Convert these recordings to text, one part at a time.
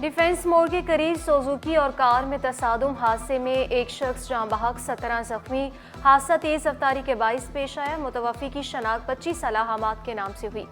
Defence मोड़ के करीब सुजुकी और कार में तसादुम हादसे में एक शख्स जाँ बहक 17 जख्मी। हादसा तेज रफ्तारी के बाइस पेश आया। मुतवफ़ी की शनाख्त 25 अलाहामात के नाम से हुई।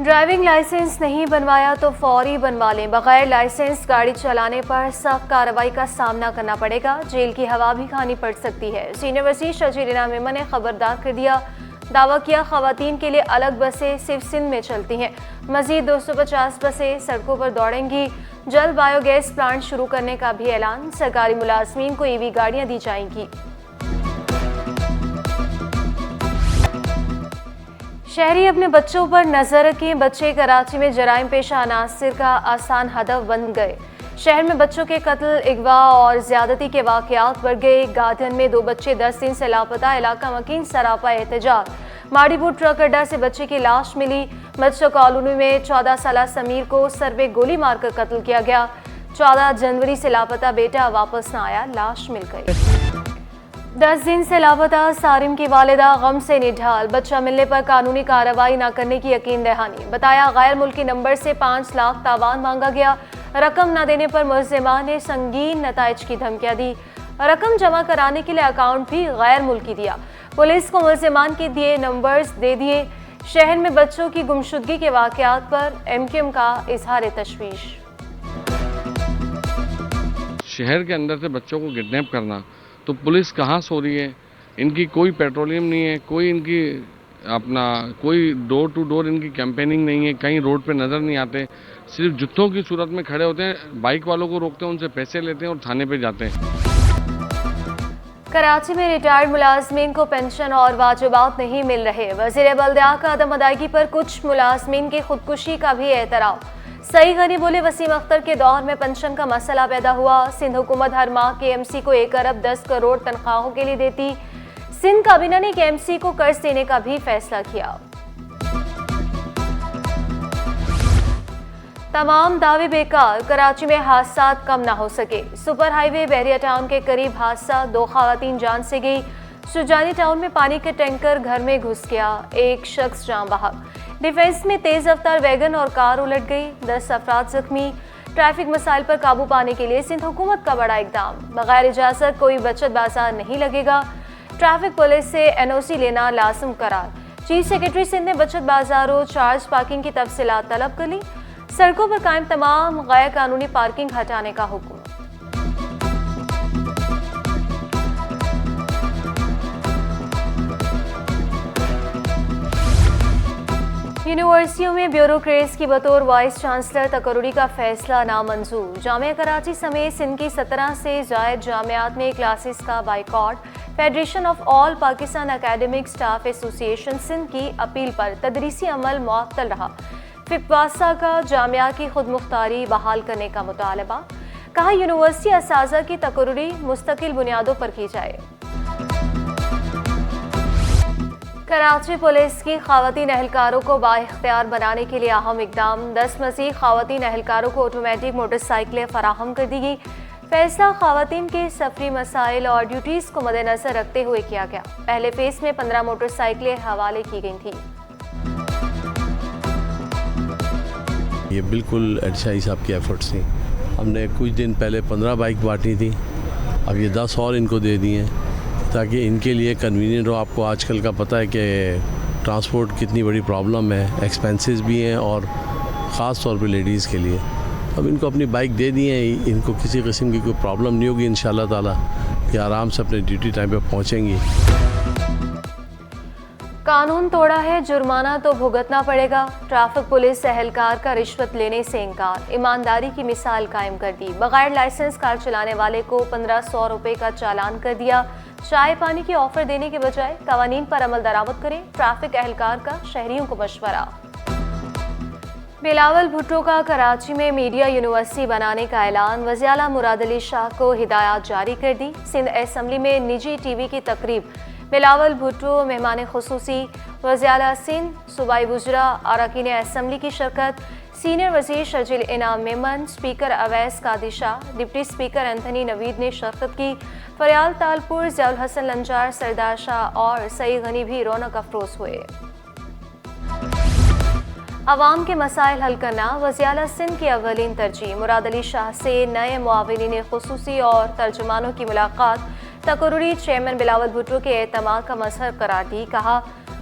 ड्राइविंग लाइसेंस नहीं बनवाया तो फौरी बनवा लें। बगैर लाइसेंस गाड़ी चलाने पर सख्त कार्रवाई का सामना करना पड़ेगा। जेल की हवा भी खानी पड़ सकती है। सीनियर वज़ीर शजीर इनाम मेमन ने खबरदार कर दिया। दावा किया खवातीन के लिए अलग बसें सिर्फ सिंध में चलती हैं। मजीद 250 बसें सड़कों पर दौड़ेंगी। जल्द बायोगैस प्लांट शुरू करने का भी ऐलान। सरकारी मुलाजमीन को ईवी गाड़ियां दी जाएंगी। शहरी अपने बच्चों पर नजर रखें। बच्चे कराची में जराइम पेशा अनासिर का आसान हदफ बन गए। शहर में बच्चों के कत्ल, अगवा और ज्यादती के वाकयात बढ़ गए। गार्डन में 2 बच्चे 10 दिन से लापता। इलाका मकीन सरापा एहतजाज। माड़ीपुर ट्रक अड्डा से बच्चे की लाश मिली। मच्छर कॉलोनी में 14 साल समीर को सर पे गोली मारकर कत्ल किया गया। 14 जनवरी से लापता बेटा वापस न आया, लाश मिल गई। 10 दिन से लापता सारिम की वालिदा गम से निढाल। बच्चा मिलने पर कानूनी कार्रवाई न करने की यकीन दहानी। बताया गैर मुल्की नंबर से 5 लाख तावान मांगा गया। रकम न देने पर मुल्जिमा ने संगीन नताइज की धमकियां दी। रकम जमा कराने के लिए अकाउंट भी गैर मुल्की दिया। पुलिस को मुल्जिमान के दिए नंबर्स दे दिए। शहर में बच्चों की गुमशुदगी के वाकयात पर एमक्यूएम का इजहार तशवीश। शहर के अंदर से बच्चों को किडनैप करना, तो पुलिस कहाँ सो रही है? इनकी कोई पेट्रोलियम नहीं है, कोई इनकी कोई डोर टू डोर इनकी कैंपेनिंग नहीं है, कहीं रोड पे नज़र नहीं आते। सिर्फ जुत्तों की सूरत में खड़े होते हैं, बाइक वालों को रोकते हैं, उनसे पैसे लेते हैं और थाने पे जाते हैं। कराची में रिटायर्ड मुलाजमीन को पेंशन और वाजिबात नहीं मिल रहे। वज़ीर बल्दिया का अदम अदायगी पर कुछ मुलाजमीन की खुदकुशी का भी एतराफ़। सही गनी बोले वसीम अख्तर के दौर में पेंशन का मसला पैदा हुआ। सिंध हुकूमत हर माह केएमसी को 1 अरब 10 करोड़ तनख्वाहों के लिए देती। सिंध काबीना ने केएमसी को कर्ज देने का भी फैसला किया। तमाम दावे बेकार। कराची में हादसा कम ना हो सके। सुपर हाईवे बहरिया टाउन के करीब हादसा, 2 खवातीन जान से गई। सुजानी टाउन में पानी के टैंकर घर में घुस गया। एक शख्स जान बहक। डिफेंस में तेज रफ्तार वैगन और कार उलट गई। 10 अफराद जख्मी। ट्रैफिक मसाइल पर काबू पाने के लिए सिंध हुकूमत का बड़ा इकदाम। बगैर इजाजत कोई बचत बाजार नहीं लगेगा। ट्रैफिक पुलिस से एनओसी लेना लाजिम करार। चीफ सेक्रेटरी सिंध ने बचत बाजारों चार्ज पार्किंग की तफसीलात तलब कर ली। सड़कों पर कायम तमाम गैर कानूनी पार्किंग हटाने का हुक्म। यूनिवर्सिटियों में ब्यूरोक्रेट्स की बतौर वाइस चांसलर तकर्रुरी का फैसला नामंजूर। जामिया कराची समेत सिंध की 17 से जायद जामियात में क्लासेस का boycott. Federation of all Pakistan academic staff association Sindh की अपील पर तदरीसी अमल मुअत्तल रहा। फिकवासा का जामिया की खुद मुख्तारी बहाल करने का मुतालबा। कहा यूनिवर्सिटी असाजा की तकर्रुरी मुस्तकिल बुनियादों पर की जाए। कराची पुलिस की खवातीन एहलकारों को बाइख्तियार बनाने के लिए अहम इकदाम। 10 मज़ीद खवातीन एहलकारों को ऑटोमेटिक मोटरसाइकिलें फराहम कर दी गई। फैसला खवातीन के सफरी मसाइल और ड्यूटीज़ को मद्देनजर रखते हुए किया गया। पहले फेज में 15 मोटरसाइकिलें हवाले की गई थी। ये बिल्कुल एडशाही साहब की एफर्ट्स थी। हमने कुछ दिन पहले 15 बाइक बांटी थी, अब ये 10 और इनको दे दी हैं ताकि इनके लिए कन्वीनियंट हो। आपको आजकल का पता है कि ट्रांसपोर्ट कितनी बड़ी प्रॉब्लम है, एक्सपेंसेस भी हैं और ख़ास तौर पे लेडीज़ के लिए। अब इनको अपनी बाइक दे दी है, इनको किसी किस्म की कोई प्रॉब्लम नहीं होगी इंशाल्लाह ताला, कि आराम से अपने ड्यूटी टाइम पे पहुँचेंगी। कानून तोड़ा है, जुर्माना तो भुगतना पड़ेगा। ट्रैफिक पुलिस एहलकार का रिश्वत लेने से इनकार। ईमानदारी की मिसाल कायम कर दी। बगैर लाइसेंस कार चलाने वाले को 1500 रुपये का चालान कर दिया। चाय पानी की ऑफर देने के बजाय कवानीन पर अमल दरामद करें। ट्रैफिक एहलकार का शहरियों को मशवरा। बिलावल भुट्टो का कराची में मीडिया यूनिवर्सिटी बनाने का ऐलान। वज़ीर आला मुराद अली शाह को हिदायत जारी कर दी। सिंध असम्बली में निजी टीवी की तकरीब। बिलावल भुट्टो मेहमान खुसूसी। वज़ीर आला सिंध, सूबाई वुज़रा, अरकान असम्बली की शिरकत। सीनियर वज़ीर Sharjeel Inam Memon, speaker Awais Qadir Shah, deputy speaker Anthony Naveed ने शिरकत की। फरियाल तालपुर, ज़ियाउल हसन लंजार, सरदार शाह और सई गनी भी रौनक अफरोज हुए। आवाम के मसाइल हल करना वज़ीर-ए-आला सिंध की अव्वलीन तरजीह। मुराद अली शाह से नए मुआविनीन खुसूसी और तर्जुमानों की मुलाकात तकर्रुरी चेयरमैन बिलावल भुट्टो के एतमाद का मजहर करार दी। कहा,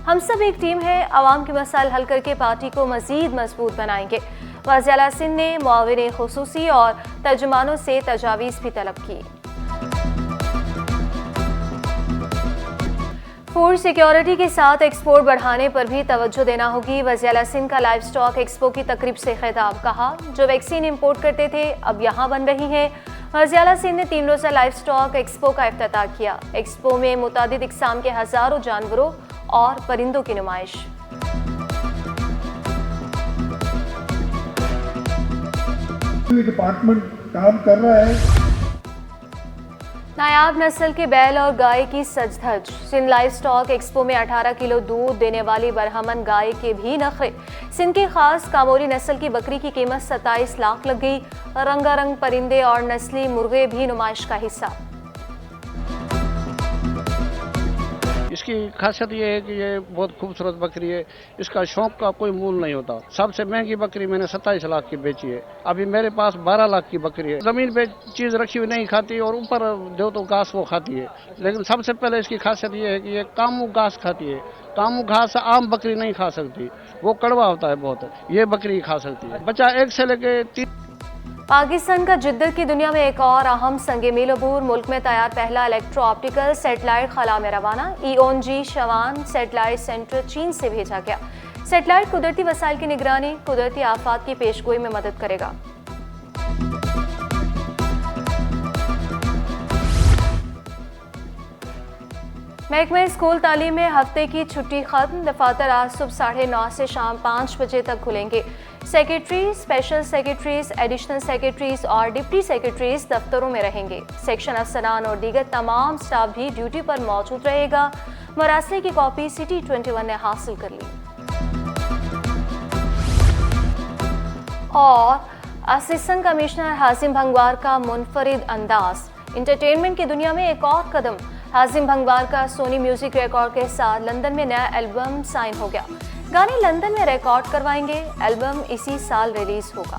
हम सब एक टीम है, आवाम के मसाइल हल करके पार्टी को मजीद मजबूत बनाएंगे। वज़ीर-ए-आला सिंध ने मुआविनीन खुसूसी और तर्जुमानों से तजावीज़ भी तलब की। फूड सिक्योरिटी के साथ एक्सपोर्ट बढ़ाने पर भी तवज्जो देना होगी। वज़ीर-ए-आला सिंध का लाइव स्टॉक एक्सपो की तकरीब से खिताब। कहा, जो वैक्सीन इंपोर्ट करते थे अब यहाँ बन रही हैं। वज़ीर-ए-आला सिंध ने 3 रोज़ा लाइव स्टॉक एक्सपो का इफ्तिताह किया। एक्सपो में मुतादिद इक़साम के हज़ारों जानवरों और परिंदों की नुमाइश। डिपार्टमेंट काम कर रहा है। नायाब नस्ल के बैल और गाय की सजधज। सिंध लाइव स्टॉक एक्सपो में 18 किलो दूध देने वाली बरहमन गाय के भी नखरे। सिंध की खास कामोरी नस्ल की बकरी की कीमत 27 लाख लग गई। रंगारंग परिंदे और नस्ली मुर्गे भी नुमाइश का हिस्सा। इसकी खासियत ये है कि ये बहुत खूबसूरत बकरी है, इसका शौक का कोई मूल नहीं होता। सबसे महंगी बकरी मैंने 27 लाख की बेची है। अभी मेरे पास 12 लाख की बकरी है। जमीन पे चीज़ रखी हुई नहीं खाती और ऊपर दो तो घास वो खाती है। लेकिन सबसे पहले इसकी खासियत ये है कि ये कामू घास खाती है। कामू घास आम बकरी नहीं खा सकती, वो कड़वा होता है बहुत, ये बकरी खा सकती है। बच्चा 1 से लेके 3। पाकिस्तान का जिद्दत की दुनिया में एक और अहम संगे मील अबूर। मुल्क में तैयार पहला इलेक्ट्रो ऑप्टिकल सेटेलाइट खला में रवाना। ईओनजी शवान सेटेलाइट सेंटर चीन से भेजा गया। सेटेलाइट कुदरती वसाइल की निगरानी, कुदरती आफात की पेशगोई में मदद करेगा। महकमे स्कूल तालीम में हफ्ते की छुट्टी खत्म। दफातर आज सुबह 9:30 से शाम 5 बजे तक खुलेंगे। Secretary, special secretaries, additional secretaries और डिप्टी सेक्रेटरीज दफ्तरों में रहेंगे। सेक्शन अफसरान और दीगर तमाम स्टाफ भी ड्यूटी पर मौजूद रहेगा। मरासले की कॉपी सिटी 21 ने हासिल कर ली। और असिस्टेंट कमिश्नर हाजिम भंगवार का मुनफरिद अंदाज। इंटरटेनमेंट की दुनिया में एक और कदम। हाजिम भंगवार का सोनी म्यूजिक रिकॉर्ड के साथ लंदन में नया एल्बम साइन हो गया। गाने लंदन में रिकॉर्ड करवाएंगे। एल्बम इसी साल रिलीज होगा।